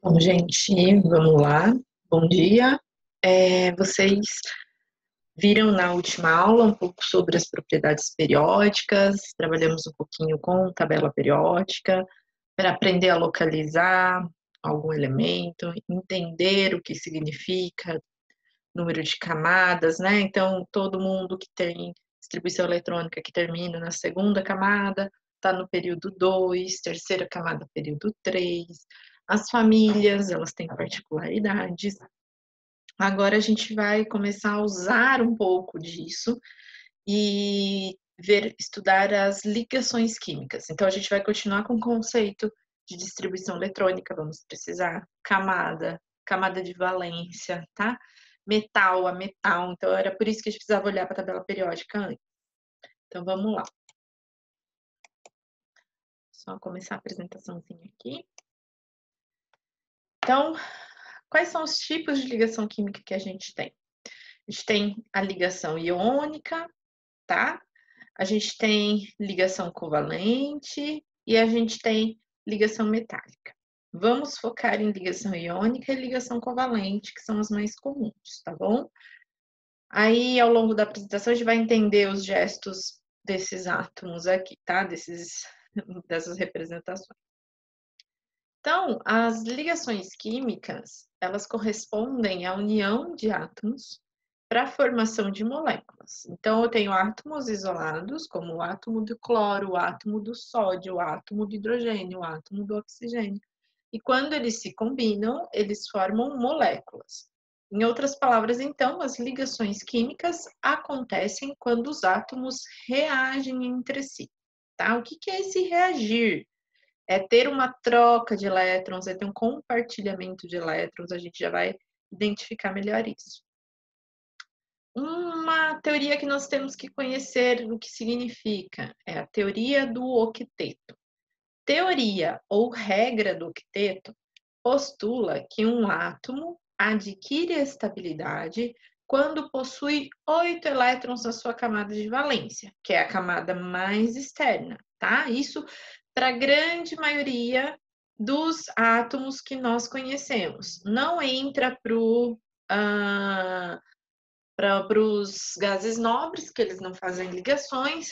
Bom, gente, vamos lá. Bom dia. Vocês viram na última aula um pouco sobre as propriedades periódicas, trabalhamos um pouquinho com tabela periódica, para aprender a localizar algum elemento, entender o que significa número de camadas, né? Então, todo mundo que tem distribuição eletrônica que termina na segunda camada está no período 2, terceira camada, período 3. As famílias, elas têm particularidades. Agora a gente vai começar a usar um pouco disso e estudar as ligações químicas. Então, a gente vai continuar com o conceito de distribuição eletrônica, vamos precisar camada de valência, tá? Metal a metal, então era por isso que a gente precisava olhar para a tabela periódica antes. Então, vamos lá. Só começar a apresentaçãozinha aqui. Então, quais são os tipos de ligação química que a gente tem? A gente tem a ligação iônica, tá? A gente tem ligação covalente e a gente tem ligação metálica. Vamos focar em ligação iônica e ligação covalente, que são as mais comuns, tá bom? Aí, ao longo da apresentação, a gente vai entender os gestos desses átomos aqui, tá? Dessas representações. Então, as ligações químicas, elas correspondem à união de átomos para a formação de moléculas. Então, eu tenho átomos isolados, como o átomo do cloro, o átomo do sódio, o átomo do hidrogênio, o átomo do oxigênio. E quando eles se combinam, eles formam moléculas. Em outras palavras, então, as ligações químicas acontecem quando os átomos reagem entre si. Tá? O que é esse reagir? É ter uma troca de elétrons, é ter um compartilhamento de elétrons, a gente já vai identificar melhor isso. Uma teoria que nós temos que conhecer o que significa é a teoria do octeto. Teoria ou regra do octeto postula que um átomo adquire estabilidade quando possui 8 elétrons na sua camada de valência, que é a camada mais externa, tá? Isso para a grande maioria dos átomos que nós conhecemos. Não entra para os gases nobres, que eles não fazem ligações,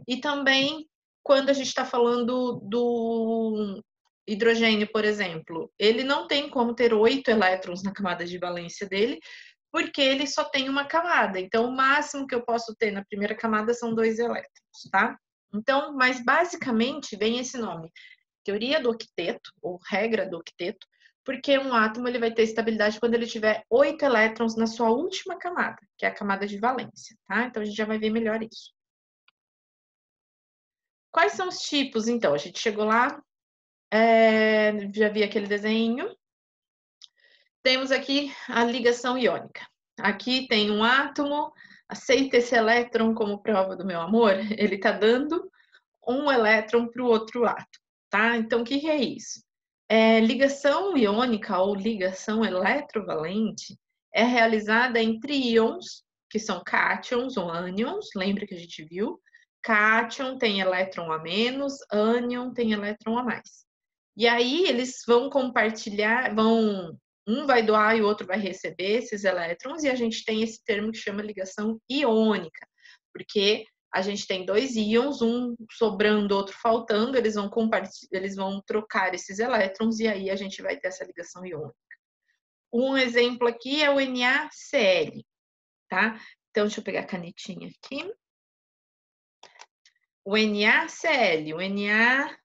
e também quando a gente está falando do hidrogênio, por exemplo, ele não tem como ter 8 elétrons na camada de valência dele, porque ele só tem uma camada. Então, o máximo que eu posso ter na primeira camada são 2 elétrons, tá? Então, mas basicamente vem esse nome, teoria do octeto, ou regra do octeto, porque um átomo ele vai ter estabilidade quando ele tiver 8 elétrons na sua última camada, que é a camada de valência, tá? Então, a gente já vai ver melhor isso. Quais são os tipos, então? A gente chegou lá, já vi aquele desenho. Temos aqui a ligação iônica. Aqui tem um átomo, aceita esse elétron como prova do meu amor, ele está dando um elétron para o outro átomo, tá? Então, o que é isso? Ligação iônica ou ligação eletrovalente é realizada entre íons, que são cátions ou ânions, lembra que a gente viu? Cátion tem elétron a menos, ânion tem elétron a mais. E aí eles vão compartilhar, um vai doar e o outro vai receber esses elétrons, e a gente tem esse termo que chama ligação iônica, porque a gente tem dois íons, um sobrando, outro faltando, eles vão trocar esses elétrons e aí a gente vai ter essa ligação iônica. Um exemplo aqui é o NaCl, tá? Então, deixa eu pegar a canetinha aqui. O NaCl, o Na,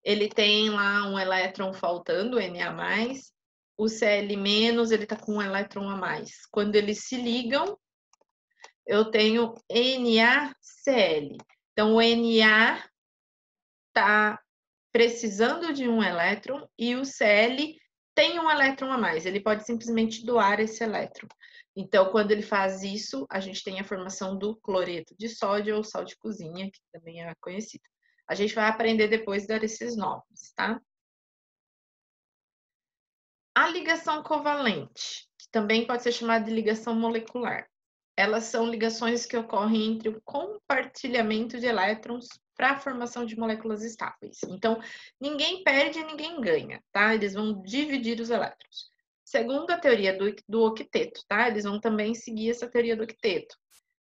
ele tem lá um elétron faltando, o Na+, o Cl-, ele tá com um elétron a mais. Quando eles se ligam, eu tenho NaCl. Então, o Na está precisando de um elétron e o Cl tem um elétron a mais. Ele pode simplesmente doar esse elétron. Então, quando ele faz isso, a gente tem a formação do cloreto de sódio ou sal de cozinha, que também é conhecido. A gente vai aprender depois a dar esses nomes, tá? A ligação covalente, que também pode ser chamada de ligação molecular. elas são ligações que ocorrem entre o compartilhamento de elétrons para a formação de moléculas estáveis. Então, ninguém perde e ninguém ganha, tá? Eles vão dividir os elétrons. Segundo a teoria do octeto, tá? Eles vão também seguir essa teoria do octeto.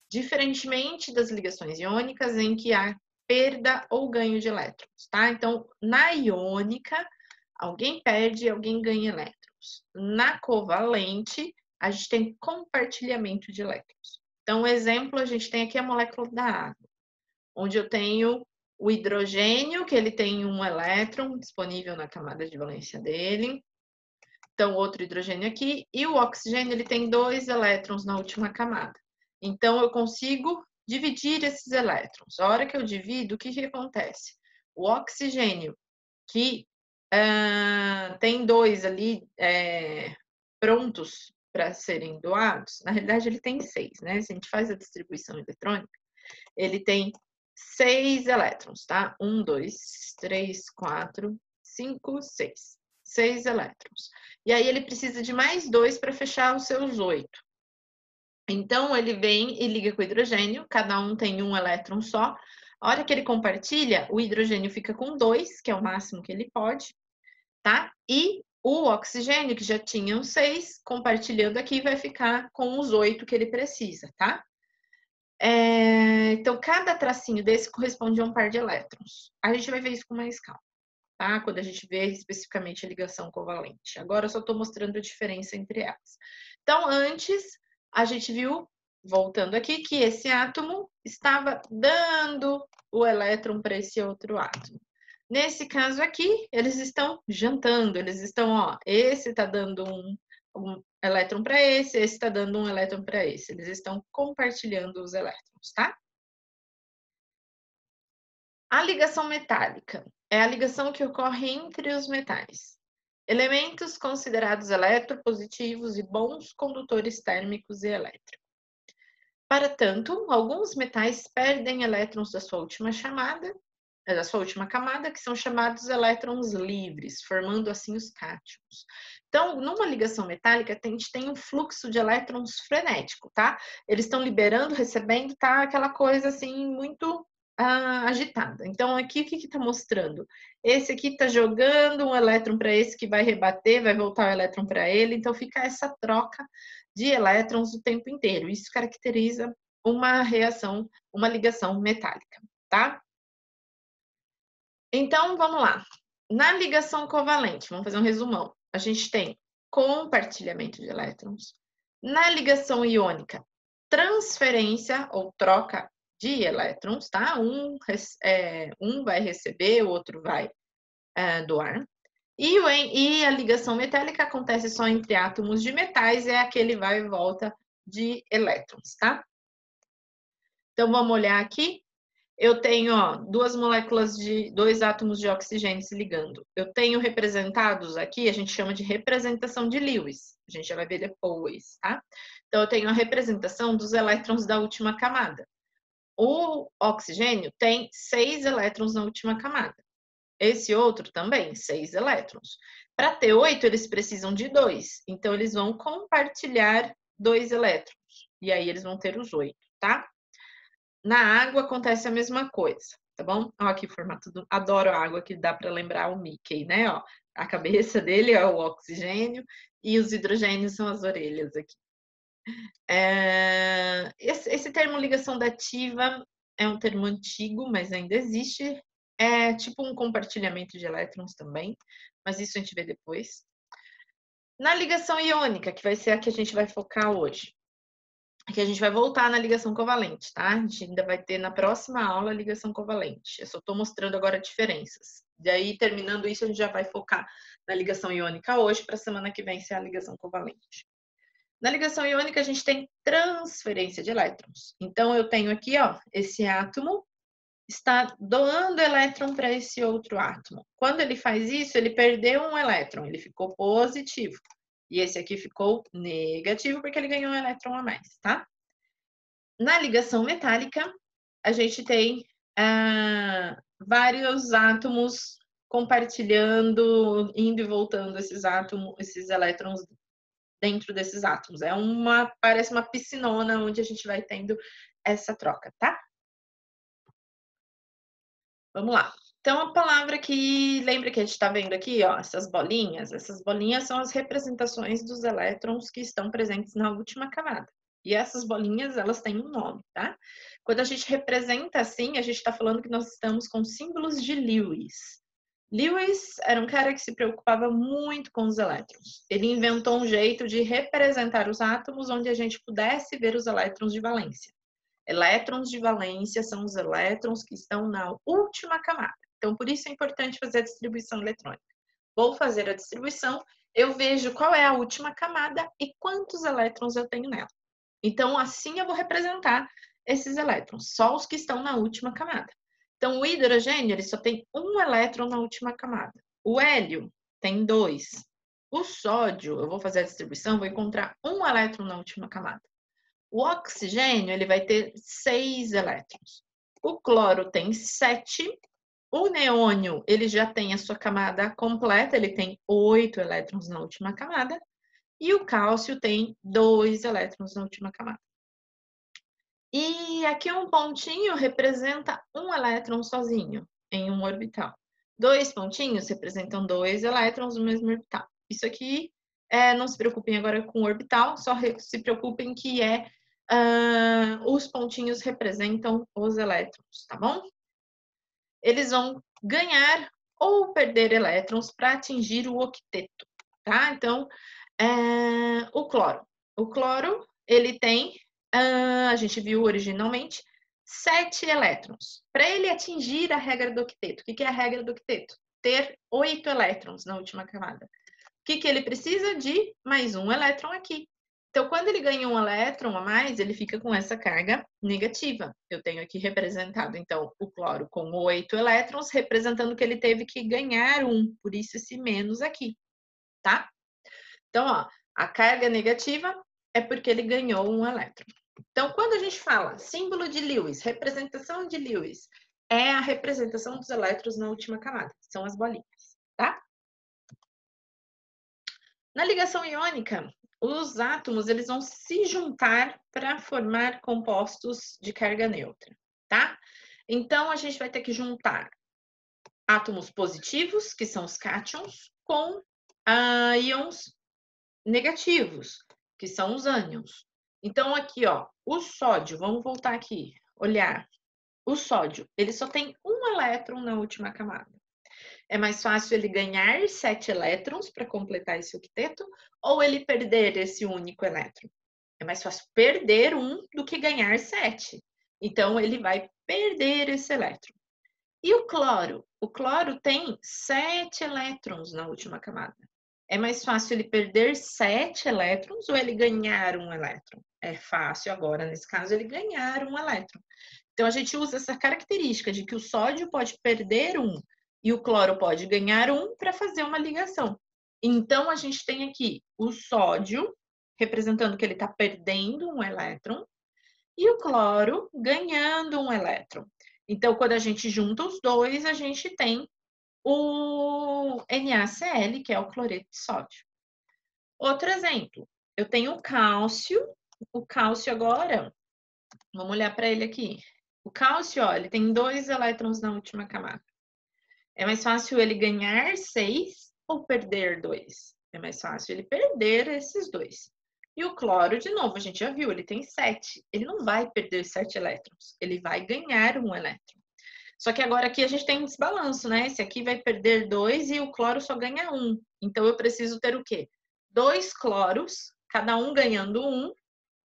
Diferentemente das ligações iônicas, em que há perda ou ganho de elétrons, tá? Então, na iônica, alguém perde e alguém ganha elétrons. Na covalente, a gente tem compartilhamento de elétrons. Então, um exemplo, a gente tem aqui a molécula da água, onde eu tenho o hidrogênio, que ele tem um elétron disponível na camada de valência dele. Então, outro hidrogênio aqui. E o oxigênio, ele tem 2 elétrons na última camada. Então, eu consigo dividir esses elétrons. A hora que eu divido, o que acontece? O oxigênio, que tem 2 ali prontos para serem doados, na realidade ele tem 6, né? Se a gente faz a distribuição eletrônica, ele tem 6 elétrons, tá? 1, 2, 3, 4, 5, 6. 6 elétrons. E aí ele precisa de mais 2 para fechar os seus 8. Então ele vem e liga com o hidrogênio, cada um tem um elétron só. A hora que ele compartilha, o hidrogênio fica com 2, que é o máximo que ele pode, tá? E o oxigênio, que já tinha os 6, compartilhando aqui, vai ficar com os 8 que ele precisa, tá? Então, cada tracinho desse corresponde a um par de elétrons. A gente vai ver isso com mais calma, tá? Quando a gente vê especificamente a ligação covalente. Agora, eu só estou mostrando a diferença entre elas. Então, antes, a gente viu, voltando aqui, que esse átomo estava dando o elétron para esse outro átomo. Nesse caso aqui, eles estão jantando, eles estão, ó, esse está dando um elétron para esse está dando um elétron para esse. Eles estão compartilhando os elétrons, tá? A ligação metálica é a ligação que ocorre entre os metais. Elementos considerados eletropositivos e bons condutores térmicos e elétricos. Para tanto, alguns metais perdem elétrons da sua última camada, que são chamados elétrons livres, formando assim os cátions. Então, numa ligação metálica, a gente tem um fluxo de elétrons frenético, tá? Eles estão liberando, recebendo, tá? Aquela coisa assim, muito agitada. Então, aqui o que está mostrando? Esse aqui está jogando um elétron para esse que vai rebater, vai voltar o elétron para ele, então fica essa troca de elétrons o tempo inteiro. Isso caracteriza uma reação, uma ligação metálica, tá? Então, vamos lá. Na ligação covalente, vamos fazer um resumão. A gente tem compartilhamento de elétrons. Na ligação iônica, transferência ou troca de elétrons, tá? Um vai receber, o outro vai doar. E a ligação metálica acontece só entre átomos de metais, é aquele vai e volta de elétrons, tá? Então, vamos olhar aqui. Eu tenho, ó, dois átomos de oxigênio se ligando. Eu tenho representados aqui, a gente chama de representação de Lewis. A gente já vai ver depois, tá? Então, eu tenho a representação dos elétrons da última camada. O oxigênio tem 6 elétrons na última camada. Esse outro também, 6 elétrons. Para ter 8, eles precisam de 2. Então, eles vão compartilhar 2 elétrons. E aí, eles vão ter os 8, tá? Na água acontece a mesma coisa, tá bom? Ó, aqui o formato do... Adoro a água, que dá para lembrar o Mickey, né? Ó, a cabeça dele é o oxigênio e os hidrogênios são as orelhas aqui. Esse termo ligação dativa é um termo antigo, mas ainda existe. É tipo um compartilhamento de elétrons também, mas isso a gente vê depois. Na ligação iônica, que vai ser a que a gente vai focar hoje. Aqui a gente vai voltar na ligação covalente, tá? A gente ainda vai ter na próxima aula a ligação covalente. Eu só estou mostrando agora diferenças. Daí, terminando isso, a gente já vai focar na ligação iônica hoje, para a semana que vem ser a ligação covalente. Na ligação iônica, a gente tem transferência de elétrons. Então, eu tenho aqui, ó, esse átomo está doando elétron para esse outro átomo. Quando ele faz isso, ele perdeu um elétron, ele ficou positivo. E esse aqui ficou negativo porque ele ganhou um elétron a mais, tá? Na ligação metálica, a gente tem vários átomos compartilhando, indo e voltando esses átomos, esses elétrons dentro desses átomos. Parece uma piscinona onde a gente vai tendo essa troca, tá? Vamos lá. Então, a palavra que lembra que a gente está vendo aqui, ó, essas bolinhas são as representações dos elétrons que estão presentes na última camada. E essas bolinhas, elas têm um nome, tá? Quando a gente representa assim, a gente está falando que nós estamos com símbolos de Lewis. Lewis era um cara que se preocupava muito com os elétrons. Ele inventou um jeito de representar os átomos onde a gente pudesse ver os elétrons de valência. Elétrons de valência são os elétrons que estão na última camada. Então, por isso é importante fazer a distribuição eletrônica. Vou fazer a distribuição, eu vejo qual é a última camada e quantos elétrons eu tenho nela. Então, assim eu vou representar esses elétrons, só os que estão na última camada. Então, o hidrogênio, ele só tem um elétron na última camada. O hélio tem 2. O sódio, eu vou fazer a distribuição, vou encontrar um elétron na última camada. O oxigênio, ele vai ter 6 elétrons. O cloro tem 7. O neônio, ele já tem a sua camada completa, ele tem 8 elétrons na última camada. E o cálcio tem 2 elétrons na última camada. E aqui um pontinho representa um elétron sozinho em um orbital. 2 pontinhos representam 2 elétrons no mesmo orbital. Isso aqui, não se preocupem agora com o orbital, só se preocupem que os pontinhos representam os elétrons, tá bom? Eles vão ganhar ou perder elétrons para atingir o octeto, tá? Então, o cloro. O cloro, ele tem, a gente viu originalmente, 7 elétrons. Para ele atingir a regra do octeto, o que é a regra do octeto? Ter 8 elétrons na última camada. O que ele precisa? De mais um elétron aqui. Então, quando ele ganha um elétron a mais, ele fica com essa carga negativa. Eu tenho aqui representado, então, o cloro com 8 elétrons, representando que ele teve que ganhar um, por isso esse menos aqui, tá? Então, ó, a carga negativa é porque ele ganhou um elétron. Então, quando a gente fala símbolo de Lewis, representação de Lewis, é a representação dos elétrons na última camada, são as bolinhas, tá? Na ligação iônica, os átomos eles vão se juntar para formar compostos de carga neutra, tá? Então, a gente vai ter que juntar átomos positivos, que são os cátions, com íons negativos, que são os ânions. Então, aqui, ó, o sódio, vamos voltar aqui, olhar. O sódio, ele só tem um elétron na última camada. É mais fácil ele ganhar 7 elétrons para completar esse octeto ou ele perder esse único elétron? É mais fácil perder um do que ganhar 7. Então, ele vai perder esse elétron. E o cloro? O cloro tem 7 elétrons na última camada. É mais fácil ele perder 7 elétrons ou ele ganhar um elétron? É fácil agora, nesse caso, ele ganhar um elétron. Então, a gente usa essa característica de que o sódio pode perder um e o cloro pode ganhar um para fazer uma ligação. Então, a gente tem aqui o sódio, representando que ele está perdendo um elétron, e o cloro ganhando um elétron. Então, quando a gente junta os dois, a gente tem o NaCl, que é o cloreto de sódio. Outro exemplo, eu tenho o cálcio agora, vamos olhar para ele aqui. O cálcio, ó, ele tem 2 elétrons na última camada. É mais fácil ele ganhar 6 ou perder 2? É mais fácil ele perder esses 2. E o cloro, de novo, a gente já viu, ele tem 7. Ele não vai perder 7 elétrons, ele vai ganhar um elétron. Só que agora aqui a gente tem um desbalanço, né? Esse aqui vai perder 2 e o cloro só ganha 1. Então, eu preciso ter o quê? 2 cloros, cada um ganhando 1,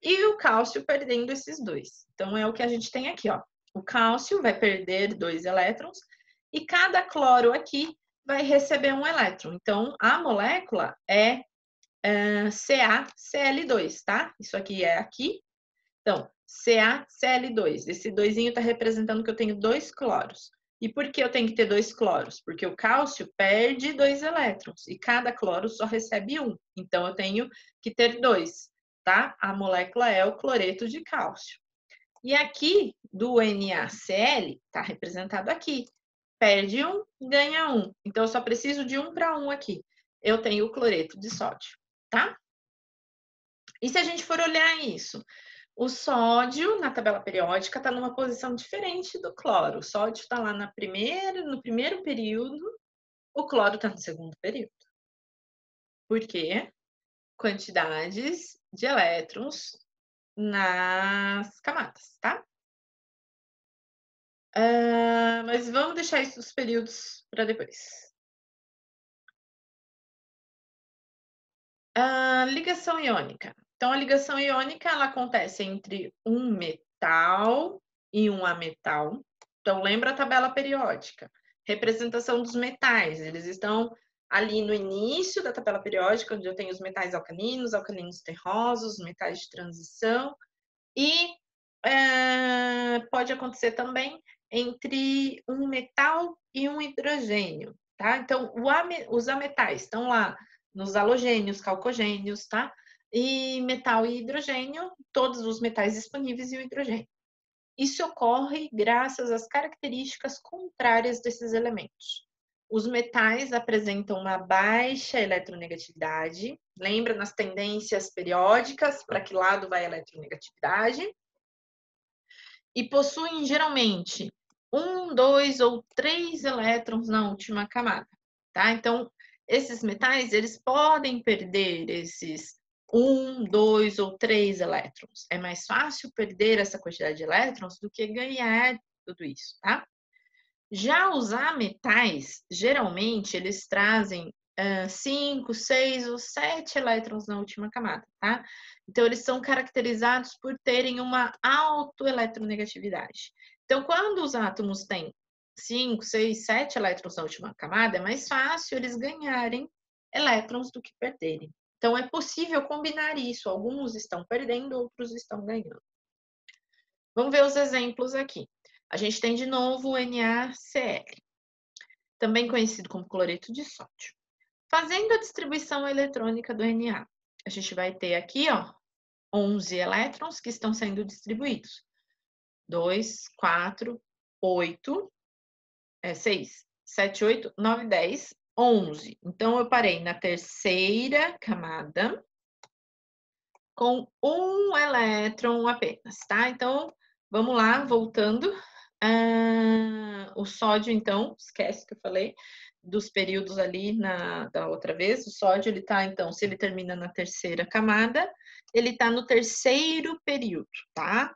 e o cálcio perdendo esses 2. Então, é o que a gente tem aqui, ó. O cálcio vai perder 2 elétrons e cada cloro aqui vai receber um elétron. Então, a molécula é CaCl2, tá? Isso aqui é aqui. Então, CaCl2. Esse doisinho está representando que eu tenho 2 cloros. E por que eu tenho que ter 2 cloros? Porque o cálcio perde 2 elétrons e cada cloro só recebe 1. Então, eu tenho que ter 2, tá? A molécula é o cloreto de cálcio. E aqui, do NaCl, está representado aqui. Perde 1, ganha 1. Então, eu só preciso de 1 para 1 aqui. Eu tenho o cloreto de sódio, tá? E se a gente for olhar isso, o sódio na tabela periódica está numa posição diferente do cloro. O sódio está lá no primeiro período, o cloro está no segundo período. Por quê? Quantidades de elétrons nas camadas, tá? Mas vamos deixar isso os períodos para depois. Ligação iônica. Então, a ligação iônica ela acontece entre um metal e um ametal. Então, lembra a tabela periódica. Representação dos metais. Eles estão ali no início da tabela periódica, onde eu tenho os metais alcalinos, alcalinos terrosos, metais de transição. E pode acontecer também entre um metal e um hidrogênio, tá? Então, os ametais estão lá nos halogênios, calcogênios, tá? E metal e hidrogênio, todos os metais disponíveis e o hidrogênio. Isso ocorre graças às características contrárias desses elementos. Os metais apresentam uma baixa eletronegatividade. Lembra nas tendências periódicas para que lado vai a eletronegatividade? E possuem geralmente 1, 2 ou 3 elétrons na última camada, tá? Então, esses metais, eles podem perder esses 1, 2 ou 3 elétrons. É mais fácil perder essa quantidade de elétrons do que ganhar tudo isso, tá? Já os ametais, geralmente, eles trazem 5, 6 ou 7 elétrons na última camada, tá? Então, eles são caracterizados por terem uma autoeletronegatividade. Então, quando os átomos têm 5, 6, 7 elétrons na última camada, é mais fácil eles ganharem elétrons do que perderem. Então, é possível combinar isso. Alguns estão perdendo, outros estão ganhando. Vamos ver os exemplos aqui. A gente tem de novo o NaCl, também conhecido como cloreto de sódio. Fazendo a distribuição eletrônica do Na, a gente vai ter aqui, ó, 11 elétrons que estão sendo distribuídos. 2, 4, 8, 6, 7, 8, 9, 10, 11. Então, eu parei na terceira camada com um elétron apenas, tá? Então, vamos lá, voltando. O sódio, então, esquece que eu falei dos períodos ali da outra vez. O sódio, ele tá, então, se ele termina na terceira camada, ele tá no terceiro período, tá?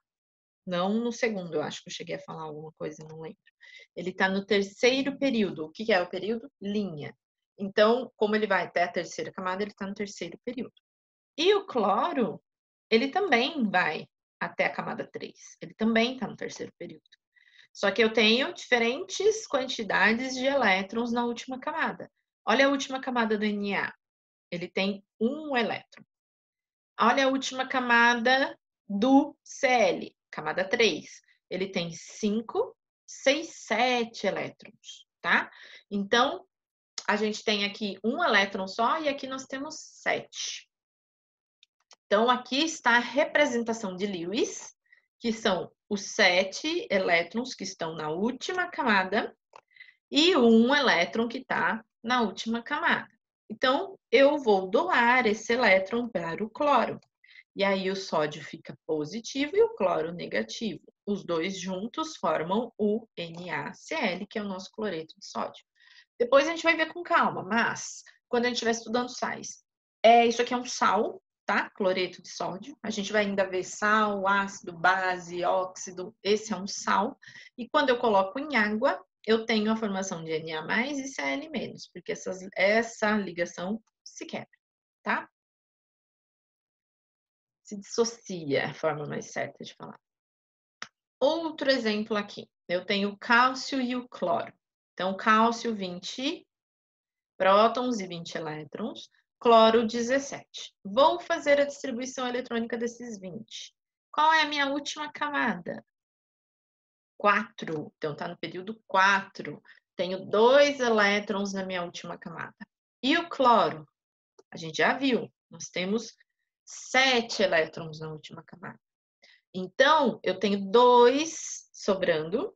Não no segundo, eu acho que eu cheguei a falar alguma coisa, não lembro. Ele tá no terceiro período. O que é o período? Linha. Então, como ele vai até a terceira camada, ele tá no terceiro período. E o cloro, ele também vai até a camada 3. Ele também está no terceiro período. Só que eu tenho diferentes quantidades de elétrons na última camada. Olha a última camada do Na. Ele tem um elétron. Olha a última camada do Cl, camada 3. Ele tem 5, 6, 7 elétrons, tá? Então, a gente tem aqui um elétron só e aqui nós temos 7. Então, aqui está a representação de Lewis, que são os 7 elétrons que estão na última camada e um elétron que está na última camada. Então, eu vou doar esse elétron para o cloro. E aí, o sódio fica positivo e o cloro negativo. Os dois juntos formam o NaCl, que é o nosso cloreto de sódio. Depois a gente vai ver com calma, mas quando a gente estiver estudando sais, isso aqui é um sal, tá? Cloreto de sódio. A gente vai ainda ver sal, ácido, base, óxido. Esse é um sal. E quando eu coloco em água, eu tenho a formação de Na+ e Cl-, porque essa ligação se quebra, tá? Se dissocia, é a forma mais certa de falar. Outro exemplo aqui. Eu tenho o cálcio e o cloro. Então, cálcio 20 prótons e 20 elétrons, cloro 17. Vou fazer a distribuição eletrônica desses 20. Qual é a minha última camada? 4. Então, está no período 4. Tenho 2 elétrons na minha última camada. E o cloro? A gente já viu. Nós temos 7 elétrons na última camada. Então, eu tenho 2 sobrando.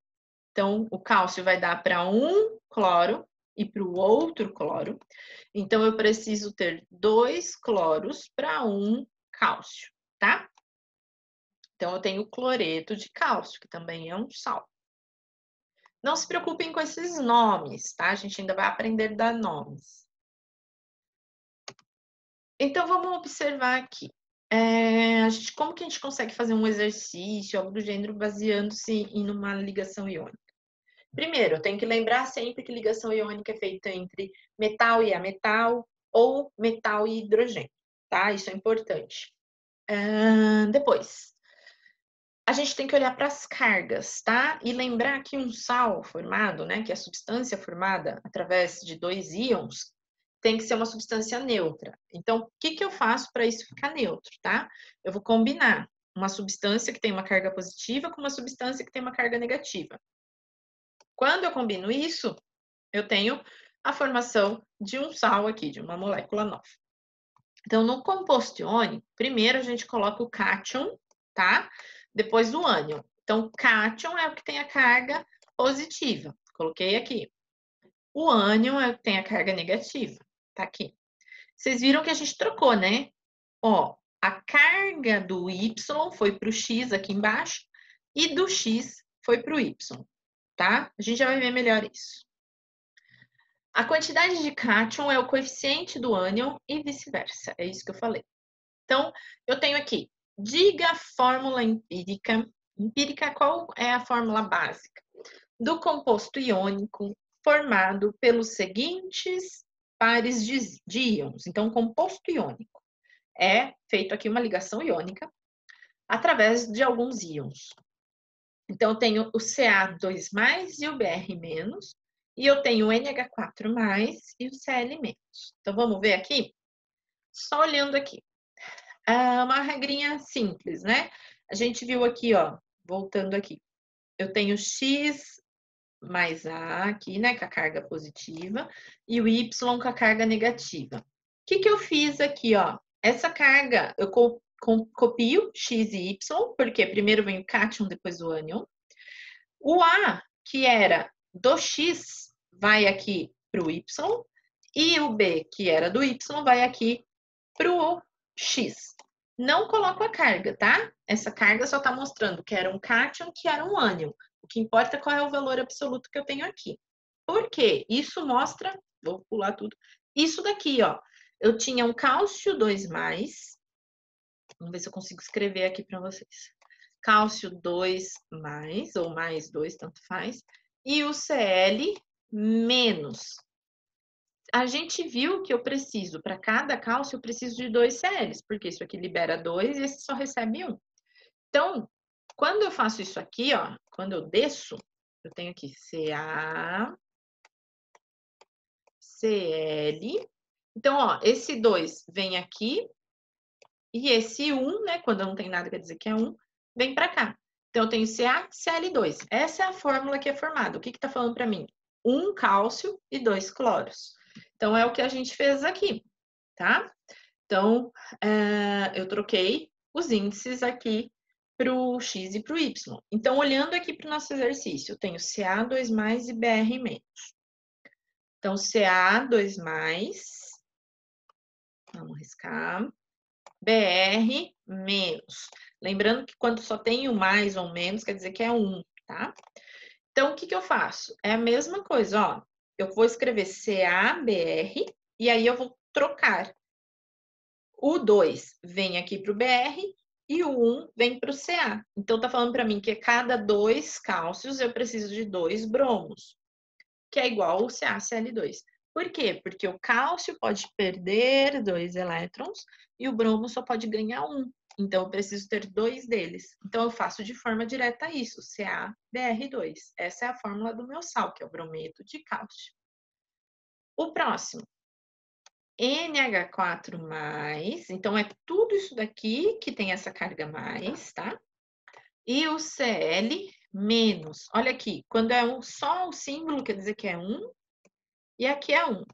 Então, o cálcio vai dar para um cloro e para o outro cloro. Então, eu preciso ter 2 cloros para um cálcio, tá? Então, eu tenho cloreto de cálcio, que também é um sal. Não se preocupem com esses nomes, tá? A gente ainda vai aprender a dar nomes. Então, vamos observar aqui. Como que a gente consegue fazer um exercício, algo do gênero, baseando-se em uma ligação iônica? Primeiro, eu tenho que lembrar sempre que ligação iônica é feita entre metal e ametal ou metal e hidrogênio, tá? Isso é importante. Depois, a gente tem que olhar para as cargas, tá? E lembrar que um sal formado, né, que é a substância formada através de dois íons, tem que ser uma substância neutra. Então, o que eu faço para isso ficar neutro, tá? Eu vou combinar uma substância que tem uma carga positiva com uma substância que tem uma carga negativa. Quando eu combino isso, eu tenho a formação de um sal aqui, de uma molécula nova. Então, no composto iônico, primeiro a gente coloca o cátion, tá? Depois o ânion. Então, cátion é o que tem a carga positiva. Coloquei aqui. O ânion é o que tem a carga negativa. Tá aqui. Vocês viram que a gente trocou, né? Ó, a carga do Y foi para o X aqui embaixo e do X foi para o Y, tá? A gente já vai ver melhor isso. A quantidade de cátion é o coeficiente do ânion e vice-versa. É isso que eu falei. Então, eu tenho aqui, diga a fórmula empírica. Empírica, qual é a fórmula básica? Do composto iônico formado pelos seguintes pares de íons. Então, composto iônico é feito aqui uma ligação iônica através de alguns íons. Então, eu tenho o Ca2+ e o Br-, e eu tenho o NH4+ e o Cl-. Então, vamos ver aqui? Só olhando aqui. Uma regrinha simples, né? A gente viu aqui, ó, voltando aqui. Eu tenho X mais A aqui, né, com a carga positiva, e o Y com a carga negativa. O que eu fiz aqui, ó? Essa carga, eu copio X e Y, porque primeiro vem o cátion, depois o ânion. O A, que era do X, vai aqui para o Y, e o B, que era do Y, vai aqui para o X. Não coloco a carga, tá? Essa carga só está mostrando que era um cátion, que era um ânion. O que importa é qual é o valor absoluto que eu tenho aqui. Por quê? Isso mostra, vou pular tudo, isso daqui, ó. Eu tinha um cálcio 2+, vamos ver se eu consigo escrever aqui para vocês. Cálcio 2+, ou mais 2, tanto faz, e o Cl-. A gente viu que eu preciso, para cada cálcio, eu preciso de 2 Cls, porque isso aqui libera 2 e esse só recebe 1. Então, quando eu faço isso aqui, ó, quando eu desço, eu tenho aqui Ca, Cl. Então, ó, esse 2 vem aqui e esse 1, né, quando não tem nada, quer dizer que é 1, vem para cá. Então, eu tenho CaCl2. Essa é a fórmula que é formada. O que está falando para mim? 1 cálcio e 2 cloros. Então, é o que a gente fez aqui, tá? Então, eu troquei os índices aqui para o X e para o Y. Então, olhando aqui para o nosso exercício, eu tenho Ca2+ e Br-. Então, Ca2+, vamos riscar, Br-. Lembrando que quando só tem o mais ou menos, quer dizer que é 1, tá? Então, o que eu faço? É a mesma coisa, ó. Eu vou escrever CaBr e aí eu vou trocar. O 2 vem aqui para o Br e o 1 vem para o Ca. Então, tá falando para mim que a cada 2 cálcios eu preciso de 2 bromos, que é igual ao CaCl2. Por quê? Porque o cálcio pode perder 2 elétrons e o bromo só pode ganhar 1. Então, eu preciso ter 2 deles. Então, eu faço de forma direta isso, CaBr2. Essa é a fórmula do meu sal, que é o brometo de cálcio. O próximo, NH4+, então é tudo isso daqui que tem essa carga mais, tá? E o Cl-. Olha aqui, quando é só o símbolo, quer dizer que é 1, e aqui é 1.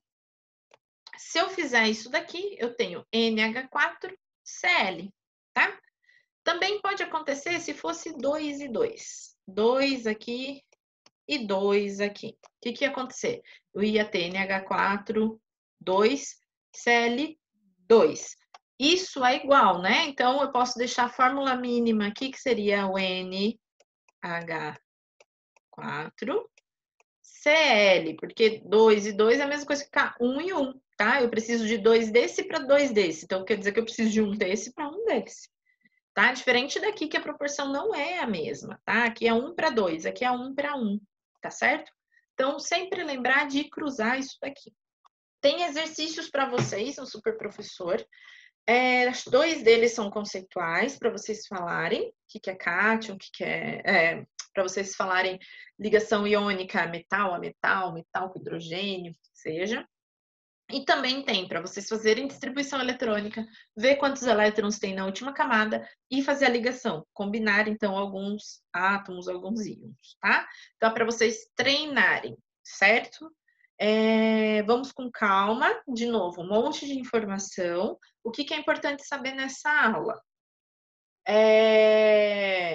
Se eu fizer isso daqui, eu tenho NH4Cl, tá? Também pode acontecer se fosse 2 e 2. 2 aqui e 2 aqui. O que ia acontecer? Eu ia ter NH4, 2, Cl2. isso é igual, né? Então, eu posso deixar a fórmula mínima aqui, que seria o NH4 Cl, porque 2 e 2 é a mesma coisa que ficar 1 e 1, tá? Eu preciso de 2 desse para 2 desse. Então, quer dizer que eu preciso de 1 desse para 1 desse. Tá? Diferente daqui, que a proporção não é a mesma, tá? Aqui é 1 para 2, aqui é 1 para 1, tá certo? Então, sempre lembrar de cruzar isso daqui. Tem exercícios para vocês no Super Professor. Dois deles são conceituais, para vocês falarem o que é cátion, o que é para vocês falarem ligação iônica metal a metal, metal com hidrogênio, que seja. E também tem para vocês fazerem distribuição eletrônica, ver quantos elétrons tem na última camada e fazer a ligação, combinar então alguns átomos, alguns íons, tá? Então é para vocês treinarem, certo? Vamos com calma, de novo, um monte de informação. O que é importante saber nessa aula?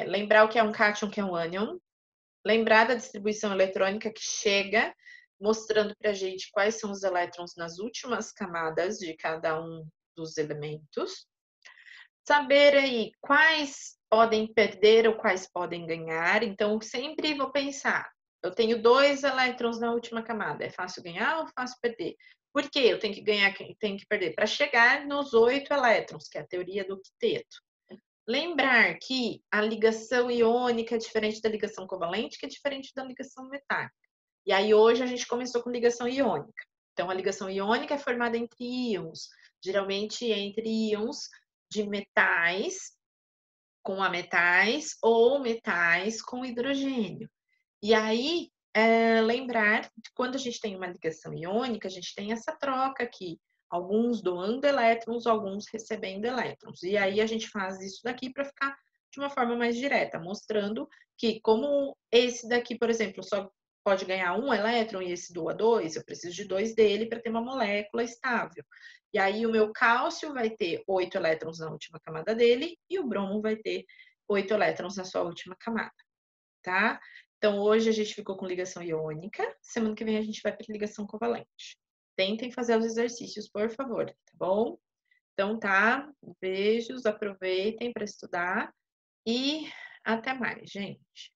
Lembrar o que é um cátion, o que é um ânion, lembrar da distribuição eletrônica que chega mostrando para a gente quais são os elétrons nas últimas camadas de cada um dos elementos. Saber aí quais podem perder ou quais podem ganhar. Então, sempre vou pensar, eu tenho 2 elétrons na última camada, é fácil ganhar ou fácil perder? Por que eu tenho que ganhar e tenho que perder? Para chegar nos 8 elétrons, que é a teoria do quinteto. Lembrar que a ligação iônica é diferente da ligação covalente, que é diferente da ligação metálica. E aí hoje a gente começou com ligação iônica. Então a ligação iônica é formada entre íons, geralmente entre íons de metais com ametais ou metais com hidrogênio. E aí lembrar que quando a gente tem uma ligação iônica, a gente tem essa troca aqui, alguns doando elétrons, alguns recebendo elétrons. E aí a gente faz isso daqui para ficar de uma forma mais direta, mostrando que como esse daqui, por exemplo, só pode ganhar um elétron e esse doa 2, eu preciso de 2 dele para ter uma molécula estável. E aí o meu cálcio vai ter 8 elétrons na última camada dele e o bromo vai ter 8 elétrons na sua última camada, tá? Então, hoje a gente ficou com ligação iônica, semana que vem a gente vai para ligação covalente. Tentem fazer os exercícios, por favor, tá bom? Então, tá, beijos, aproveitem para estudar e até mais, gente.